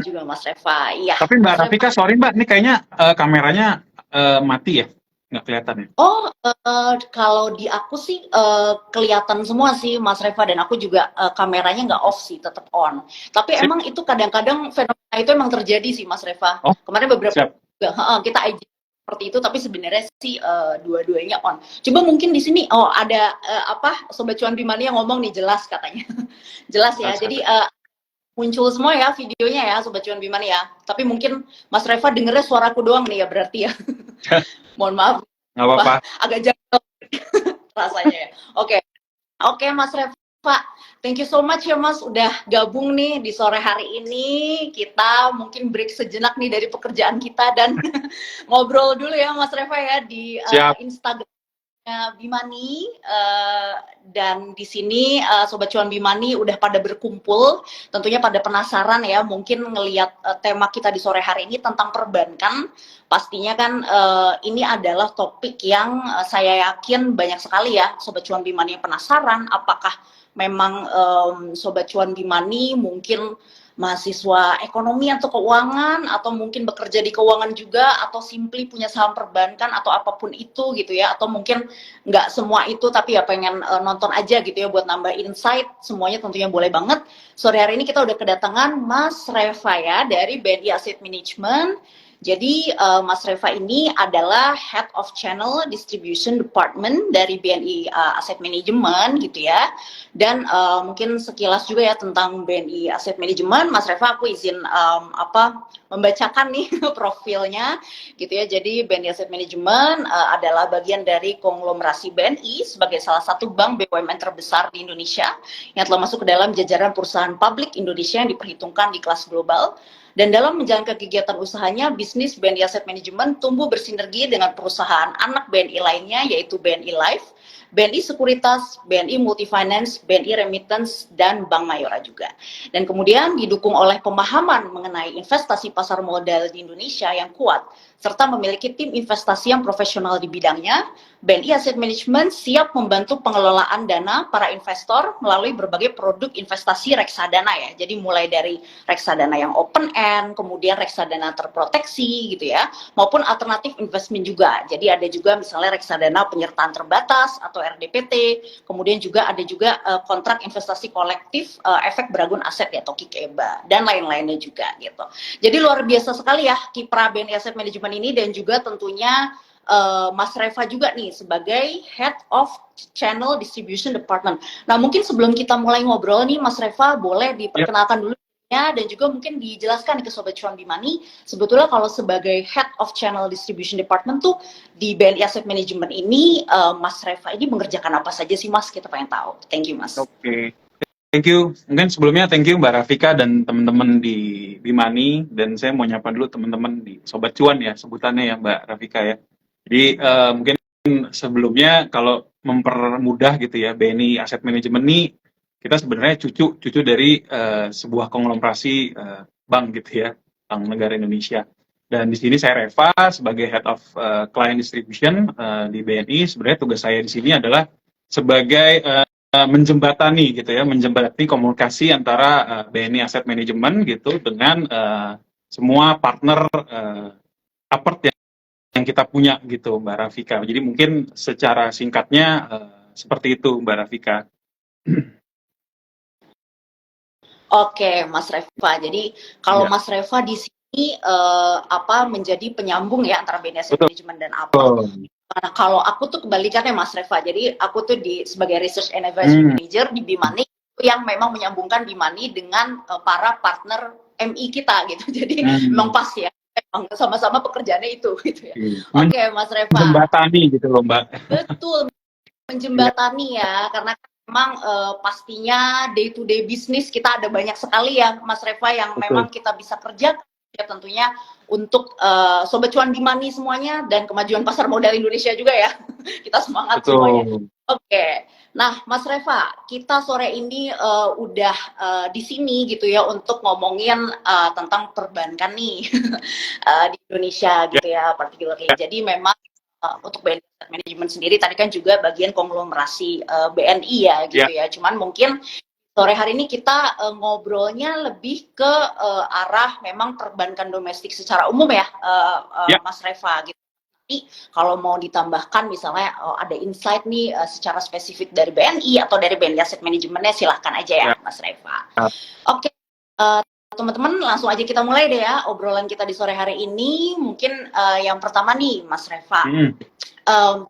juga Mas Reva. Iya, Tapi Mbak Mas Reva. Rafika, sorry Mbak, ini kayaknya kameranya mati ya? Nggak kelihatan ya? Oh, kalau di aku sih kelihatan semua sih Mas Reva, dan aku juga kameranya nggak off sih, tetap on. Tapi Sip. emang itu kadang-kadang fenomena itu emang terjadi sih Mas Reva. Oh, Kemarin beberapa siap. juga, kita aja seperti itu, tapi sebenarnya sih dua-duanya on. Coba mungkin di sini ada apa Sobat Cuan Bimani yang ngomong nih, jelas katanya. Jelas ya. Mas, Jadi muncul semua ya videonya ya Sobat Cuan Bimani ya. Tapi mungkin Mas Reva dengernya suaraku doang nih ya berarti ya. Mohon maaf, nggak apa-apa. agak jauh rasanya ya. Oke. Oke Mas Reva, thank you so much ya Mas udah gabung nih di sore hari ini. Kita mungkin break sejenak nih dari pekerjaan kita dan ngobrol dulu ya Mas Reva ya di Siap. Instagram Bimani, dan di sini Sobat Cuan Bimani udah pada berkumpul, tentunya pada penasaran ya, mungkin ngelihat tema kita di sore hari ini tentang perbankan. Pastinya kan ini adalah topik yang saya yakin banyak sekali ya Sobat Cuan Bimani yang penasaran, apakah memang Sobat Cuan Bimani mungkin mahasiswa ekonomi atau keuangan, atau mungkin bekerja di keuangan juga, atau simply punya saham perbankan atau apapun itu gitu ya, atau mungkin nggak semua itu tapi ya pengen nonton aja gitu ya buat nambah insight, semuanya tentunya boleh banget. Sore hari ini kita udah kedatangan Mas Reva ya dari BNI Asset Management. Jadi Mas Reva ini adalah Head of Channel Distribution Department dari BNI Asset Management gitu ya. Dan mungkin sekilas juga ya tentang BNI Asset Management, Mas Reva aku izin membacakan nih profilnya gitu ya. Jadi BNI Asset Management adalah bagian dari konglomerasi BNI sebagai salah satu bank BUMN terbesar di Indonesia yang telah masuk ke dalam jajaran perusahaan publik Indonesia yang diperhitungkan di kelas global. Dan dalam menjalankan kegiatan usahanya, bisnis BNI Asset Management tumbuh bersinergi dengan perusahaan anak BNI lainnya, yaitu BNI Life, BNI Sekuritas, BNI Multifinance, BNI Remittance, dan Bank Mayora juga. Dan kemudian didukung oleh pemahaman mengenai investasi pasar modal di Indonesia yang kuat, serta memiliki tim investasi yang profesional di bidangnya, BNI Asset Management siap membantu pengelolaan dana para investor melalui berbagai produk investasi reksadana ya. Jadi mulai dari reksadana yang open end, kemudian reksadana terproteksi gitu ya, maupun alternatif investment juga. Jadi ada juga misalnya reksadana penyertaan terbatas atau RDPT, kemudian juga ada juga kontrak investasi kolektif efek beragun aset ya atau KIK-EBA, dan lain-lainnya juga gitu. Jadi luar biasa sekali ya kiprah BNI Asset Management ini, dan juga tentunya Mas Reva juga nih sebagai Head of Channel Distribution Department. Nah mungkin sebelum kita mulai ngobrol nih Mas Reva boleh diperkenalkan dulu ya, dan juga mungkin dijelaskan ke Sobat Cuan Bimani sebetulnya kalau sebagai Head of Channel Distribution Department tuh di BNI Asset Management ini Mas Reva ini mengerjakan apa saja sih Mas, kita pengen tahu. Thank you Mas. Oke. Thank you. Mungkin sebelumnya thank you Mbak Rafika dan teman-teman di Bimani, dan saya mau nyapa dulu teman-teman di Sobat Cuan ya sebutannya ya Mbak Rafika ya. Jadi mungkin sebelumnya kalau mempermudah gitu ya, BNI Asset Management ini kita sebenarnya cucu dari sebuah konglomerasi bank gitu ya, Bank Negara Indonesia. Dan di sini saya Reva sebagai Head of Client Distribution di BNI. Sebenarnya tugas saya di sini adalah sebagai menjembatani gitu ya, menjembatani komunikasi antara BNI Asset Management gitu dengan semua partner apart yang kita punya gitu Mbak Rafika. Jadi mungkin secara singkatnya seperti itu Mbak Rafika. Oke Mas Reva, jadi kalau Mas Reva di sini menjadi penyambung ya antara BNI Asset Management dan Aport. Nah, kalau aku tuh kebalikannya Mas Reva, jadi aku tuh sebagai Research and Advisory Manager di Bimani yang memang menyambungkan Bimani dengan para partner MI kita gitu. Jadi memang pas ya, memang sama-sama pekerjaannya itu gitu ya. Oke Mas Reva. Menjembatani gitu loh Mbak. Betul, menjembatani ya, karena memang pastinya day to day bisnis kita ada banyak sekali ya Mas Reva yang memang kita bisa kerjakan ya, tentunya untuk Sobat Cuan Bimani semuanya dan kemajuan pasar modal Indonesia juga ya. Kita semangat semuanya. Oke. Nah, Mas Reva, kita sore ini udah di sini gitu ya untuk ngomongin tentang perbankan nih di Indonesia gitu ya, particularly. Jadi memang untuk BNI Manajemen sendiri tadi kan juga bagian konglomerasi BNI ya gitu ya. Cuman mungkin sore hari ini kita ngobrolnya lebih ke arah memang perbankan domestik secara umum ya, Ya, Mas Reva gitu. Tapi kalau mau ditambahkan misalnya ada insight nih secara spesifik dari BNI atau dari BNI Asset Manajemennya, silahkan aja ya ya. Mas Reva. Oke, teman-teman langsung aja kita mulai deh ya obrolan kita di sore hari ini. Mungkin yang pertama nih Mas Reva.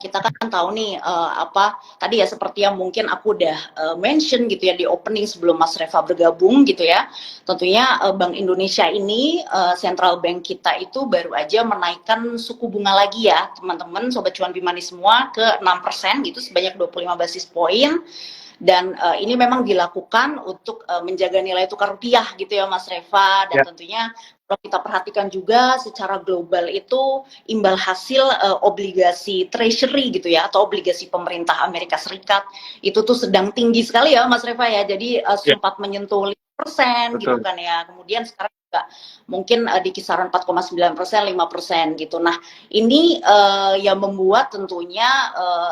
Kita kan tahu nih apa tadi ya seperti yang mungkin aku udah mention gitu ya di opening sebelum Mas Reva bergabung gitu ya. Tentunya Bank Indonesia ini central bank kita itu baru aja menaikkan suku bunga lagi ya teman-teman sobat cuan Bimani semua ke 6% gitu sebanyak 25 basis poin. Dan ini memang dilakukan untuk menjaga nilai tukar rupiah gitu ya Mas Reva, dan tentunya kalau kita perhatikan juga secara global itu imbal hasil obligasi treasury gitu ya atau obligasi pemerintah Amerika Serikat itu tuh sedang tinggi sekali ya Mas Reva ya, jadi sempat menyentuh 5% gitu kan ya, kemudian sekarang juga mungkin di kisaran 4,9%, 5% gitu. Nah ini yang membuat tentunya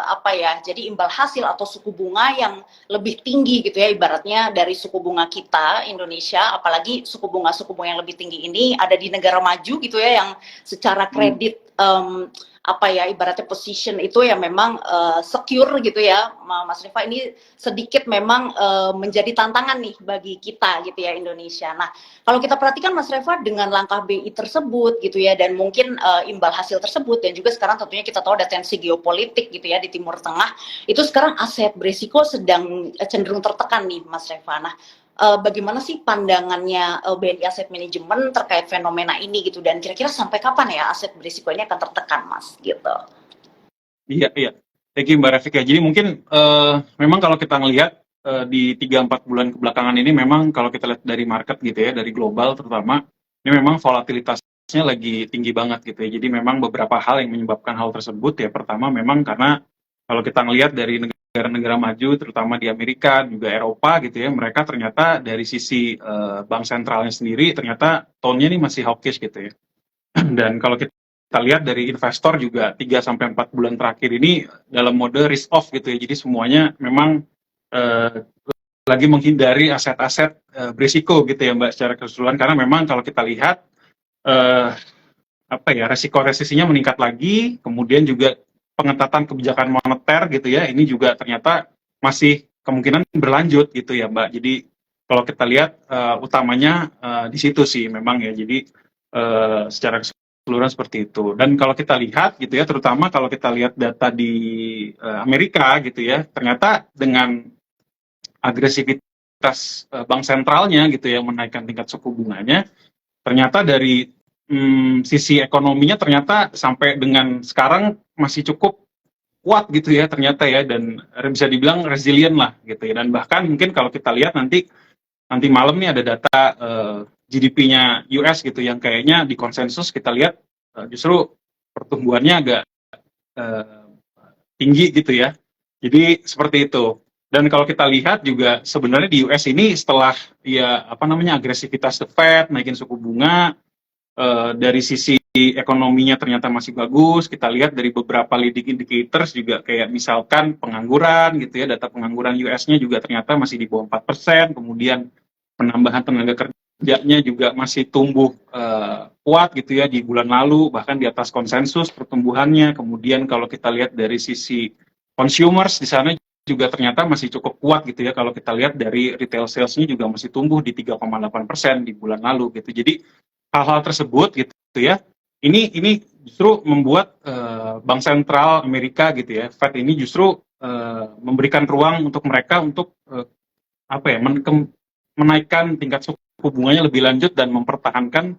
apa ya, jadi imbal hasil atau suku bunga yang lebih tinggi gitu ya ibaratnya dari suku bunga kita Indonesia, apalagi suku bunga yang lebih tinggi ini ada di negara maju gitu ya yang secara kredit apa ya ibaratnya position itu ya memang secure gitu ya Mas Rifa, ini sedikit memang menjadi tantangan nih bagi kita gitu ya Indonesia. Nah kalau kita perhatikan Mas Reva dengan langkah BI tersebut gitu ya dan mungkin imbal hasil tersebut dan juga sekarang tentunya kita tahu ada tensi geopolitik gitu ya di Timur Tengah, itu sekarang aset berisiko sedang cenderung tertekan nih Mas Reva. Nah bagaimana sih pandangannya BNI Asset Management terkait fenomena ini gitu, dan kira-kira sampai kapan ya aset berisiko ini akan tertekan Mas gitu? Iya, iya. Thank you Mbak Rafika. Jadi mungkin memang kalau kita ngelihat di 3-4 bulan kebelakangan ini memang kalau kita lihat dari market gitu ya, dari global terutama, ini memang volatilitasnya lagi tinggi banget gitu ya. Jadi memang beberapa hal yang menyebabkan hal tersebut ya. Pertama memang karena kalau kita ngelihat dari negara-negara maju, terutama di Amerika, juga Eropa gitu ya, mereka ternyata dari sisi bank sentralnya sendiri ternyata tone-nya ini masih hawkish gitu ya. Dan kalau kita lihat dari investor juga 3-4 bulan terakhir ini dalam mode risk off gitu ya. Jadi semuanya memang lagi menghindari aset-aset berisiko gitu ya Mbak secara keseluruhan, karena memang kalau kita lihat apa ya, resiko resesinya meningkat lagi, kemudian juga pengetatan kebijakan moneter gitu ya, ini juga ternyata masih kemungkinan berlanjut gitu ya Mbak. Jadi kalau kita lihat utamanya di situ sih memang ya. Jadi secara keseluruhan seperti itu. Dan kalau kita lihat gitu ya, terutama kalau kita lihat data di Amerika gitu ya, ternyata dengan agresivitas bank sentralnya gitu ya menaikkan tingkat suku bunganya, ternyata dari sisi ekonominya ternyata sampai dengan sekarang masih cukup kuat gitu ya ternyata ya, dan bisa dibilang resilient lah gitu ya. Dan bahkan mungkin kalau kita lihat nanti malam nih ada data GDP-nya US gitu yang kayaknya di konsensus kita lihat justru pertumbuhannya agak tinggi gitu ya. Jadi seperti itu. Dan kalau kita lihat juga sebenarnya di US ini setelah ya apa namanya agresivitas The Fed naikin suku bunga, dari sisi ekonominya ternyata masih bagus. Kita lihat dari beberapa leading indicators juga kayak misalkan pengangguran gitu ya, data pengangguran US-nya juga ternyata masih di bawah 4%, kemudian penambahan tenaga kerjanya juga masih tumbuh kuat gitu ya di bulan lalu, bahkan di atas konsensus pertumbuhannya. Kemudian kalau kita lihat dari sisi consumers di sana juga ternyata masih cukup kuat gitu ya, kalau kita lihat dari retail sales-nya juga masih tumbuh di 3,8% di bulan lalu gitu. Jadi hal-hal tersebut gitu ya, ini justru membuat bank sentral Amerika gitu ya, Fed ini justru memberikan ruang untuk mereka untuk apa ya, menaikkan tingkat suku bunganya lebih lanjut dan mempertahankan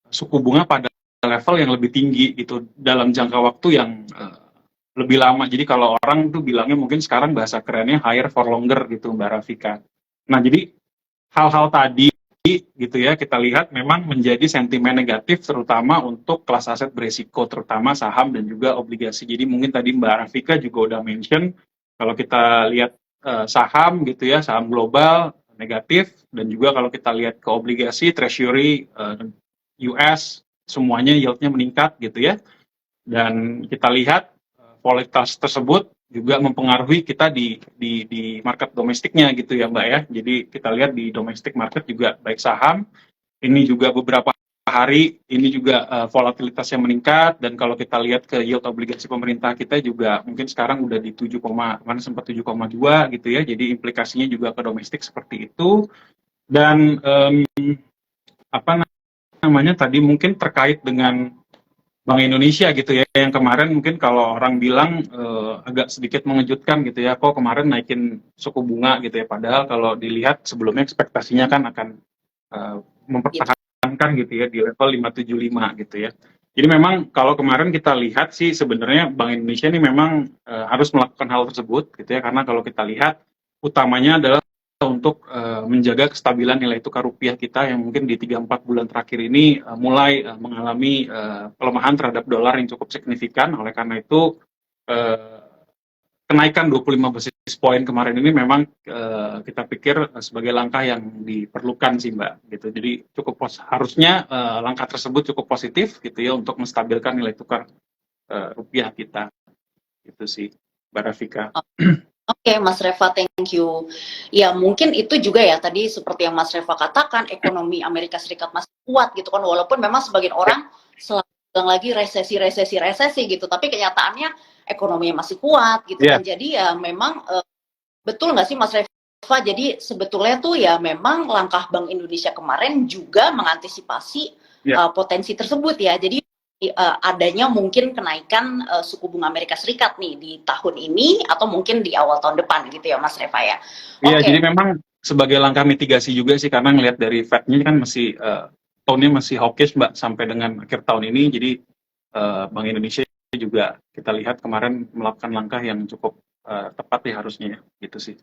suku bunga pada level yang lebih tinggi gitu dalam jangka waktu yang lebih lama. Jadi kalau orang tuh bilangnya mungkin sekarang bahasa kerennya higher for longer gitu Mbak Rafika. Nah jadi hal-hal tadi gitu ya kita lihat memang menjadi sentimen negatif terutama untuk kelas aset berisiko, terutama saham dan juga obligasi. Jadi mungkin tadi Mbak Rafika juga udah mention kalau kita lihat saham gitu ya, saham global negatif, dan juga kalau kita lihat ke obligasi treasury US semuanya yieldnya meningkat gitu ya. Dan kita lihat volatilitas tersebut juga mempengaruhi kita di market domestiknya gitu ya Mbak ya. Jadi kita lihat di domestic market juga baik saham, ini juga beberapa hari ini juga volatilitasnya meningkat, dan kalau kita lihat ke yield obligasi pemerintah kita juga mungkin sekarang udah di 7, kemarin sempat 7,2 gitu ya. Jadi implikasinya juga ke domestik seperti itu. Dan apa namanya tadi mungkin terkait dengan Bank Indonesia gitu ya, yang kemarin mungkin kalau orang bilang agak sedikit mengejutkan gitu ya, kok kemarin naikin suku bunga gitu ya, padahal kalau dilihat sebelumnya ekspektasinya kan akan Gitu. mempertahankan gitu ya di level 575 gitu ya. Jadi memang kalau kemarin kita lihat sih sebenarnya Bank Indonesia ini memang harus melakukan hal tersebut gitu ya, karena kalau kita lihat utamanya adalah untuk menjaga kestabilan nilai tukar rupiah kita yang mungkin di 3-4 bulan terakhir ini mulai mengalami pelemahan terhadap dolar yang cukup signifikan. Oleh karena itu kenaikan 25 basis poin kemarin ini memang kita pikir sebagai langkah yang diperlukan sih Mbak gitu. Jadi cukup harusnya langkah tersebut cukup positif gitu ya untuk menstabilkan nilai tukar rupiah kita. Itu sih Mbak Rafika. Oke, Mas Reva, thank you. Ya, mungkin itu juga ya tadi seperti yang Mas Reva katakan, ekonomi Amerika Serikat masih kuat gitu kan, walaupun memang sebagian orang selalu bilang lagi resesi gitu, tapi kenyataannya ekonominya masih kuat gitu kan. Jadi ya memang betul nggak sih Mas Reva? Jadi sebetulnya tuh ya memang langkah Bank Indonesia kemarin juga mengantisipasi potensi tersebut ya. Jadi adanya mungkin kenaikan suku bunga Amerika Serikat nih di tahun ini atau mungkin di awal tahun depan gitu ya Mas Reva ya. Iya, jadi memang sebagai langkah mitigasi juga sih, karena ngelihat dari Fed-nya kan masih tone-nya masih hawkish Mbak sampai dengan akhir tahun ini. Jadi Bank Indonesia juga kita lihat kemarin melakukan langkah yang cukup tepat ya harusnya ya, gitu sih.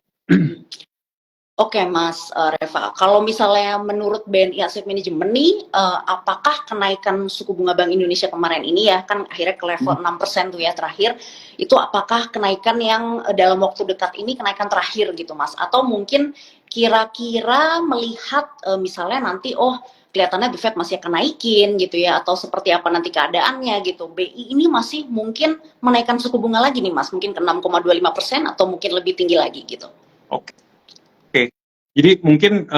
Oke, Mas Reva, kalau misalnya menurut BNI Asset Management nih, apakah kenaikan suku bunga Bank Indonesia kemarin ini ya, kan akhirnya ke level 6% tuh ya terakhir, itu apakah kenaikan yang dalam waktu dekat ini kenaikan terakhir gitu Mas? Atau mungkin kira-kira melihat misalnya nanti, kelihatannya The Fed masih akan naikin gitu ya, atau seperti apa nanti keadaannya gitu, BI ini masih mungkin menaikkan suku bunga lagi nih Mas, mungkin ke 6,25% atau mungkin lebih tinggi lagi gitu? Oke. Jadi mungkin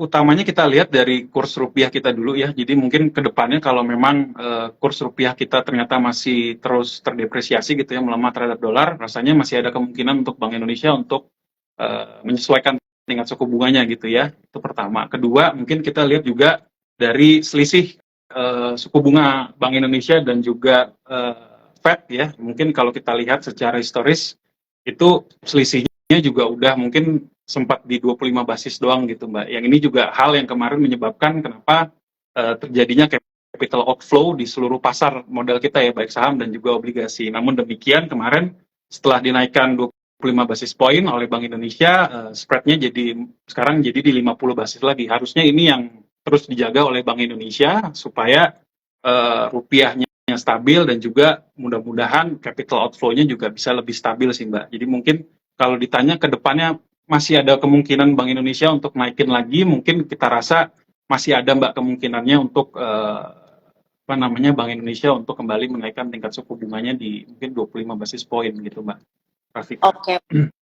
utamanya kita lihat dari kurs rupiah kita dulu ya. Jadi mungkin ke depannya kalau memang kurs rupiah kita ternyata masih terus terdepresiasi gitu ya, melemah terhadap dolar, rasanya masih ada kemungkinan untuk Bank Indonesia untuk menyesuaikan tingkat suku bunganya gitu ya. Itu pertama. Kedua, mungkin kita lihat juga dari selisih suku bunga Bank Indonesia dan juga Fed ya. Mungkin kalau kita lihat secara historis itu selisihnya juga udah mungkin sempat di 25 basis doang gitu Mbak. Yang ini juga hal yang kemarin menyebabkan kenapa terjadinya capital outflow di seluruh pasar modal kita ya, baik saham dan juga obligasi. Namun demikian kemarin setelah dinaikkan 25 basis poin oleh Bank Indonesia, spreadnya sekarang jadi di 50 basis lagi. Harusnya ini yang terus dijaga oleh Bank Indonesia supaya rupiahnya stabil dan juga mudah-mudahan capital outflow-nya juga bisa lebih stabil sih Mbak. Jadi mungkin kalau ditanya ke depannya masih ada kemungkinan Bank Indonesia untuk naikin lagi, mungkin kita rasa masih ada Mbak kemungkinannya untuk Bank Indonesia untuk kembali menaikkan tingkat suku bunganya di mungkin 25 basis poin gitu Mbak Rafika. Oke,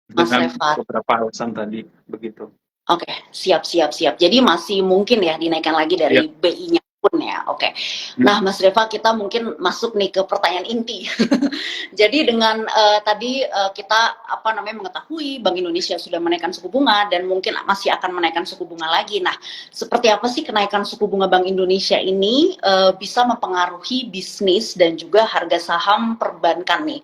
Mas Dengan Reva. beberapa alasan tadi begitu. Oke, siap. Jadi masih mungkin ya dinaikkan lagi dari BI-nya pun ya. Oke. Nah, Mas Reva, kita mungkin masuk nih ke pertanyaan inti. Jadi dengan tadi kita mengetahui Bank Indonesia sudah menaikkan suku bunga dan mungkin masih akan menaikkan suku bunga lagi. Nah, seperti apa sih kenaikan suku bunga Bank Indonesia ini bisa mempengaruhi bisnis dan juga harga saham perbankan nih,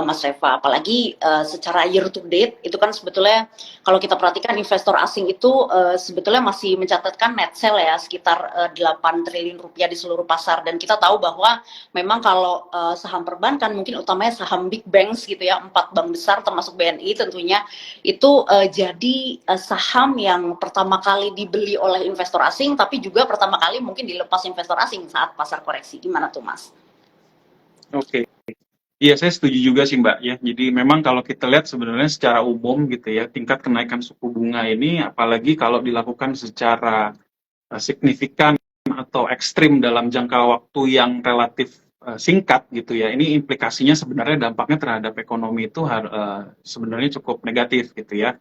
Mas Reva? Apalagi secara year to date itu kan sebetulnya kalau kita perhatikan investor asing itu sebetulnya masih mencatatkan net sell ya sekitar 8 triliun rupiah di seluruh pasar, dan kita tahu bahwa memang kalau saham perbankan mungkin utamanya saham big banks gitu ya, 4 bank besar termasuk BNI tentunya itu jadi saham yang pertama kali dibeli oleh investor asing, tapi juga pertama kali mungkin dilepas investor asing saat pasar koreksi. Gimana tuh Mas? Oke. Iya, saya setuju juga sih Mbak ya. Jadi memang kalau kita lihat sebenarnya secara umum gitu ya, tingkat kenaikan suku bunga ini apalagi kalau dilakukan secara signifikan atau ekstrim dalam jangka waktu yang relatif singkat gitu ya, ini implikasinya sebenarnya dampaknya terhadap ekonomi itu sebenarnya cukup negatif gitu ya.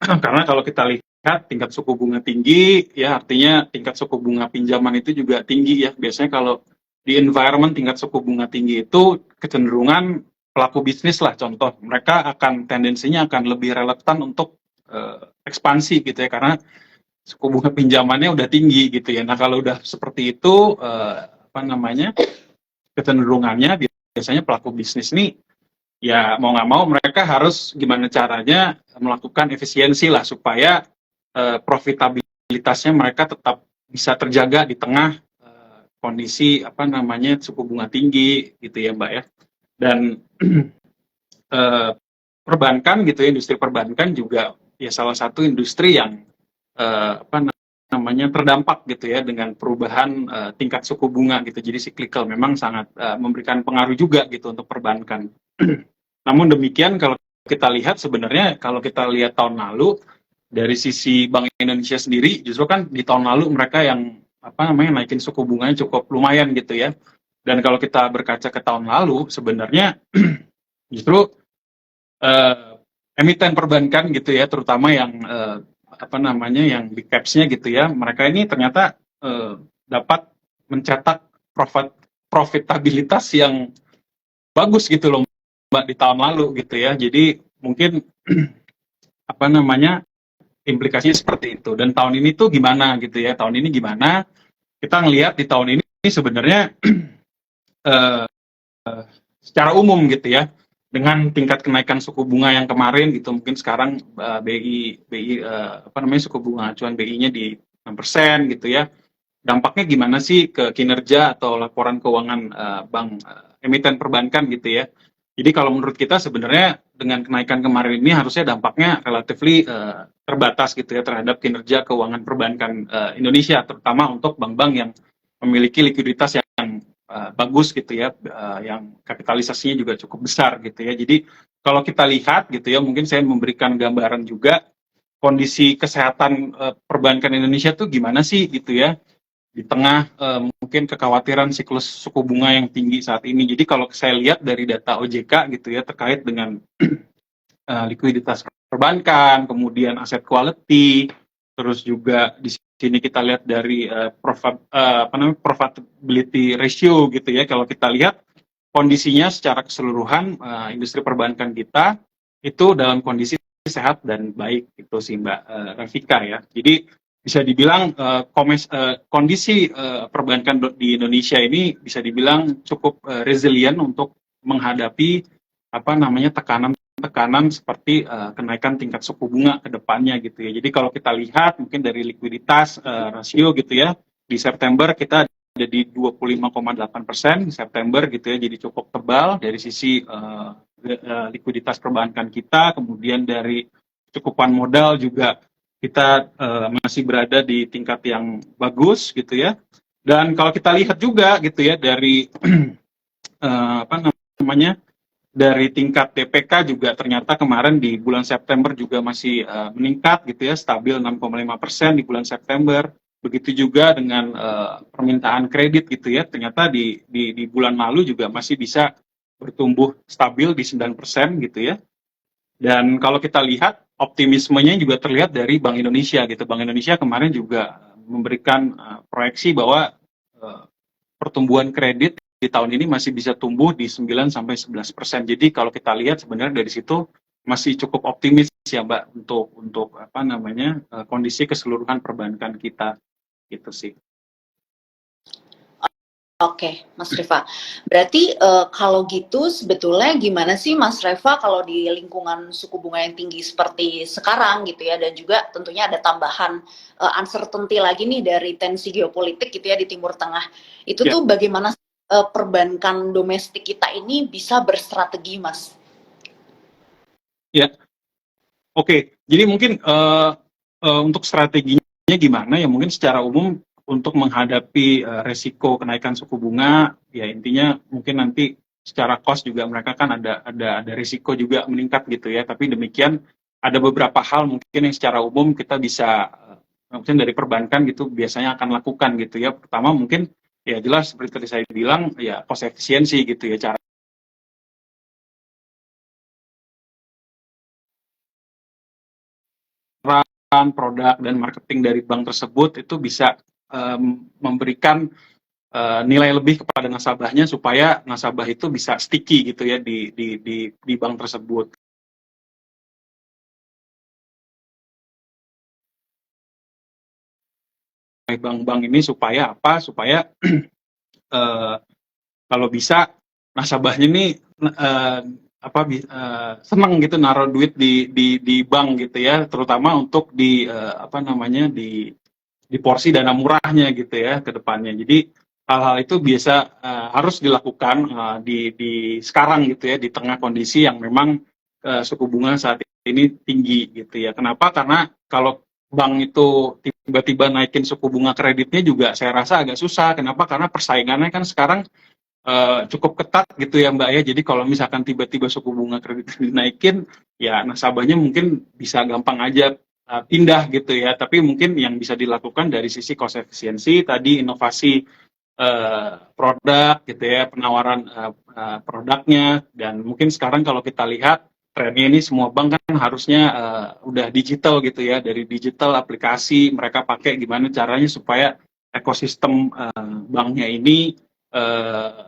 Karena kalau kita lihat tingkat suku bunga tinggi, ya artinya tingkat suku bunga pinjaman itu juga tinggi ya. Biasanya kalau di environment tingkat suku bunga tinggi itu kecenderungan pelaku bisnis lah contoh, mereka akan tendensinya akan lebih relevan untuk ekspansi gitu ya, karena suku bunga pinjamannya udah tinggi gitu ya. Nah kalau udah seperti itu, apa namanya, kecenderungannya biasanya pelaku bisnis nih ya mau nggak mau mereka harus gimana caranya melakukan efisiensi lah supaya profitabilitasnya mereka tetap bisa terjaga di tengah kondisi apa namanya suku bunga tinggi gitu ya Mbak ya. Dan eh, perbankan gitu ya, industri perbankan juga ya salah satu industri yang apa namanya terdampak gitu ya dengan perubahan tingkat suku bunga gitu. Jadi cyclical memang sangat memberikan pengaruh juga gitu untuk perbankan. Namun demikian kalau kita lihat sebenarnya kalau kita lihat tahun lalu dari sisi Bank Indonesia sendiri justru kan di tahun lalu mereka yang apa namanya naikin suku bunganya cukup lumayan gitu ya. Dan kalau kita berkaca ke tahun lalu sebenarnya justru emiten perbankan gitu ya, terutama yang apa namanya yang big caps-nya gitu ya, mereka ini ternyata dapat mencetak profitabilitas yang bagus gitu loh Mbak di tahun lalu gitu ya. Jadi mungkin apa namanya implikasinya seperti itu. Dan tahun ini tuh gimana gitu ya? Tahun ini gimana? Kita ngelihat di tahun ini sebenarnya eh, secara umum gitu ya, dengan tingkat kenaikan suku bunga yang kemarin gitu, mungkin sekarang BI apa namanya suku bunga acuan BI-nya di 6% gitu ya. Dampaknya gimana sih ke kinerja atau laporan keuangan bank emiten perbankan gitu ya. Jadi kalau menurut kita sebenarnya dengan kenaikan kemarin ini harusnya dampaknya relatifly terbatas gitu ya terhadap kinerja keuangan perbankan Indonesia, terutama untuk bank-bank yang memiliki likuiditas yang bagus gitu ya, yang kapitalisasinya juga cukup besar gitu ya. Jadi kalau kita lihat gitu ya, mungkin saya memberikan gambaran juga kondisi kesehatan perbankan Indonesia tuh gimana sih gitu ya di tengah mungkin kekhawatiran siklus suku bunga yang tinggi saat ini. Jadi kalau saya lihat dari data OJK gitu ya terkait dengan likuiditas perbankan, kemudian aset quality, terus juga di sini kita lihat dari profitability ratio gitu ya. Kalau kita lihat kondisinya secara keseluruhan industri perbankan kita itu dalam kondisi sehat dan baik itu sih Mbak Rafika ya. Jadi bisa dibilang kondisi perbankan di Indonesia ini bisa dibilang cukup resilient untuk menghadapi apa namanya tekanan seperti kenaikan tingkat suku bunga ke depannya gitu ya. Jadi kalau kita lihat mungkin dari likuiditas rasio gitu ya, di September kita ada di 25,8% di September gitu ya, jadi cukup tebal dari sisi likuiditas perbankan kita, kemudian dari cukupan modal juga kita masih berada di tingkat yang bagus gitu ya. Dan kalau kita lihat juga gitu ya dari apa namanya dari tingkat DPK juga ternyata kemarin di bulan September juga masih meningkat gitu ya, stabil 6,5% di bulan September. Begitu juga dengan permintaan kredit gitu ya, ternyata di bulan lalu juga masih bisa bertumbuh stabil di 9% gitu ya. Dan kalau kita lihat optimismenya juga terlihat dari Bank Indonesia gitu. Bank Indonesia kemarin juga memberikan proyeksi bahwa pertumbuhan kredit di tahun ini masih bisa tumbuh di 9 sampai 11%. Jadi kalau kita lihat sebenarnya dari situ masih cukup optimis ya Mbak untuk apa namanya kondisi keseluruhan perbankan kita gitu sih. Oke, Mas Reva. Berarti kalau gitu sebetulnya gimana sih Mas Reva kalau di lingkungan suku bunga yang tinggi seperti sekarang gitu ya, dan juga tentunya ada tambahan uncertainty lagi nih dari tensi geopolitik gitu ya di Timur Tengah. Itu tuh bagaimana perbankan domestik kita ini bisa berstrategi, Mas? Ya, oke. Jadi mungkin untuk strateginya gimana ya? Mungkin secara umum untuk menghadapi resiko kenaikan suku bunga, ya intinya mungkin nanti secara cost juga mereka kan ada risiko juga meningkat gitu ya. Tapi demikian ada beberapa hal mungkin yang secara umum kita bisa mungkin dari perbankan gitu biasanya akan lakukan gitu ya. Pertama mungkin ya jelas seperti tadi saya bilang, ya cost efisiensi gitu ya, cara produk dan marketing dari bank tersebut itu bisa memberikan nilai lebih kepada nasabahnya supaya nasabah itu bisa sticky gitu ya di bank tersebut. Bank-bank ini supaya apa? Supaya kalau bisa nasabahnya nih senang gitu naruh duit di bank gitu ya, terutama untuk apa namanya di porsi dana murahnya gitu ya ke depannya. Jadi hal-hal itu biasa harus dilakukan di sekarang gitu ya, di tengah kondisi yang memang suku bunga saat ini tinggi gitu ya. Kenapa? Karena kalau bank itu tiba-tiba naikin suku bunga kreditnya juga saya rasa agak susah. Kenapa? Karena persaingannya kan sekarang cukup ketat gitu ya Mbak ya. Jadi kalau misalkan tiba-tiba suku bunga kredit dinaikin, ya nasabahnya mungkin bisa gampang aja pindah gitu ya. Tapi mungkin yang bisa dilakukan dari sisi cost efisiensi tadi, inovasi produk gitu ya, penawaran produknya, dan mungkin sekarang kalau kita lihat trennya ini semua bank kan harusnya udah digital gitu ya, dari digital aplikasi mereka pakai gimana caranya supaya ekosistem banknya ini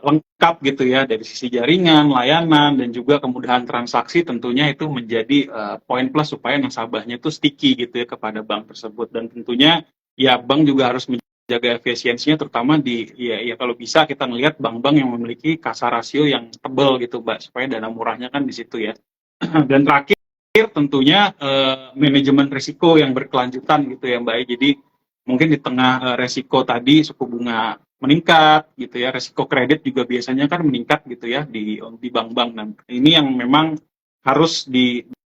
lengkap gitu ya, dari sisi jaringan, layanan, dan juga kemudahan transaksi. Tentunya itu menjadi poin plus supaya nasabahnya itu sticky gitu ya kepada bank tersebut. Dan tentunya ya bank juga harus menjaga efisiensinya, terutama ya kalau bisa kita melihat bank-bank yang memiliki kasa rasio yang tebal gitu Mbak, supaya dana murahnya kan di situ ya. Dan terakhir tentunya manajemen risiko yang berkelanjutan gitu ya Mbak. Jadi mungkin di tengah resiko tadi suku bunga meningkat gitu ya, resiko kredit juga biasanya kan meningkat gitu ya di bank-bank. Nah, ini yang memang harus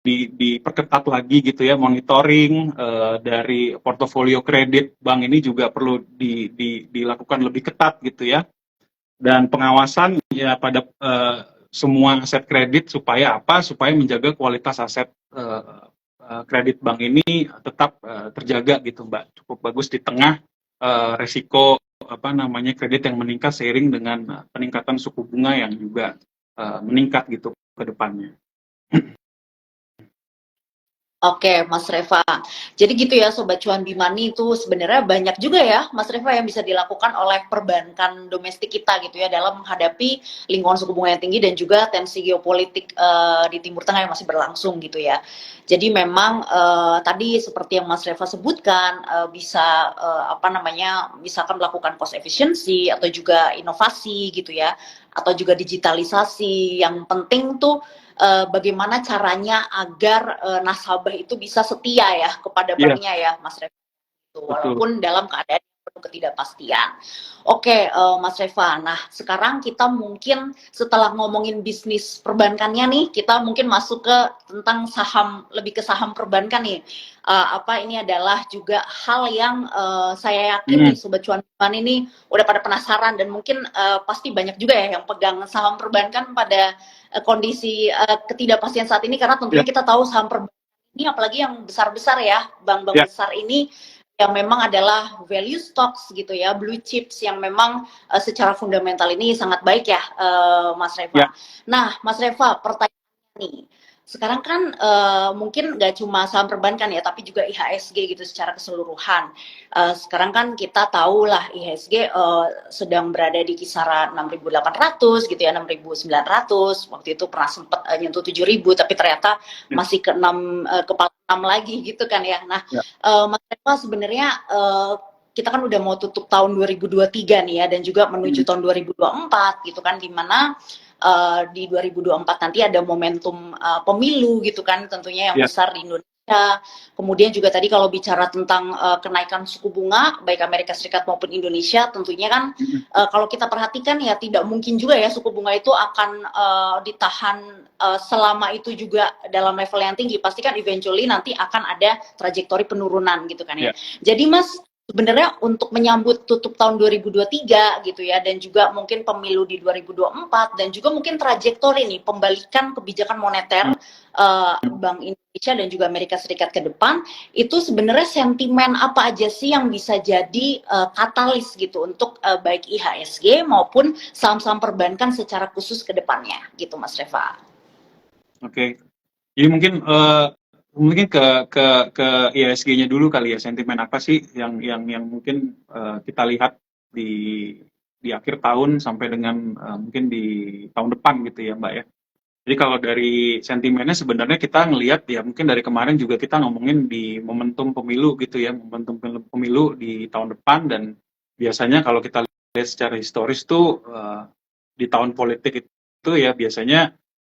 diperketat lagi gitu ya, monitoring dari portofolio kredit bank ini juga perlu dilakukan lebih ketat gitu ya, dan pengawasan ya pada semua aset kredit supaya apa? Supaya menjaga kualitas aset kredit bank ini tetap terjaga gitu Mbak. Cukup bagus di tengah resiko apa namanya kredit yang meningkat seiring dengan peningkatan suku bunga yang juga meningkat gitu ke depannya. Oke, Mas Reva. Jadi gitu ya, Sobat Cuan Bimani itu sebenarnya banyak juga ya, Mas Reva, yang bisa dilakukan oleh perbankan domestik kita gitu ya dalam menghadapi lingkungan suku bunga yang tinggi dan juga tensi geopolitik di Timur Tengah yang masih berlangsung gitu ya. Jadi memang tadi seperti yang Mas Reva sebutkan bisa apa namanya, misalkan melakukan cost efficiency atau juga inovasi gitu ya, atau juga digitalisasi. Yang penting tuh bagaimana caranya agar nasabah itu bisa setia ya kepada Iya, banknya ya, Mas Reva. betul. Walaupun dalam keadaan penuh ketidakpastian. Oke, Mas Reva. Nah, sekarang kita mungkin setelah ngomongin bisnis perbankannya nih, kita mungkin masuk ke tentang saham, lebih ke saham perbankan nih. Ini adalah juga hal yang saya yakin nih Sobat Cuan ini udah pada penasaran, dan mungkin pasti banyak juga ya yang pegang saham perbankan pada kondisi ketidakpastian saat ini, karena tentunya Ya, kita tahu saham perbankan ini apalagi yang besar-besar ya, bank-bank ya, besar ini yang memang adalah value stocks gitu ya, blue chips yang memang secara fundamental ini sangat baik ya, Mas ya, Reva. Nah, Mas Reva, pertanyaan nih, sekarang kan mungkin nggak cuma saham perbankan ya, tapi juga IHSG gitu secara keseluruhan. Sekarang kan kita tahu lah IHSG sedang berada di kisaran 6.800 gitu ya, 6.900. Waktu itu pernah sempat nyentuh 7.000, tapi ternyata ya, masih ke 6 kepala 6 lagi gitu kan ya. Nah, ya, Mas Eva, sebenarnya kita kan udah mau tutup tahun 2023 nih ya, dan juga menuju tahun 2024 gitu kan, dimana di 2024 nanti ada momentum pemilu gitu kan, tentunya yang ya, besar di Indonesia. Kemudian juga tadi kalau bicara tentang kenaikan suku bunga baik Amerika Serikat maupun Indonesia, tentunya kan kalau kita perhatikan ya tidak mungkin juga ya suku bunga itu akan ditahan selama itu juga dalam level yang tinggi. Pasti kan eventually nanti akan ada trajektori penurunan gitu kan ya. ya. Jadi Mas, sebenarnya untuk menyambut tutup tahun 2023 gitu ya, dan juga mungkin pemilu di 2024, dan juga mungkin trajektori nih pembalikan kebijakan moneter Bank Indonesia dan juga Amerika Serikat ke depan, itu sebenarnya sentimen apa aja sih yang bisa jadi katalis gitu untuk baik IHSG maupun saham-saham perbankan secara khusus ke depannya gitu Mas Reva. Oke. Jadi mungkin ke IHSG-nya dulu kali ya, sentimen apa sih yang mungkin kita lihat di akhir tahun sampai dengan mungkin di tahun depan gitu ya Mbak ya. Jadi kalau dari sentimennya sebenarnya kita ngelihat ya, mungkin dari kemarin juga kita ngomongin di momentum pemilu gitu ya, momentum pemilu di tahun depan. Dan biasanya kalau kita lihat secara historis tuh di tahun politik itu ya biasanya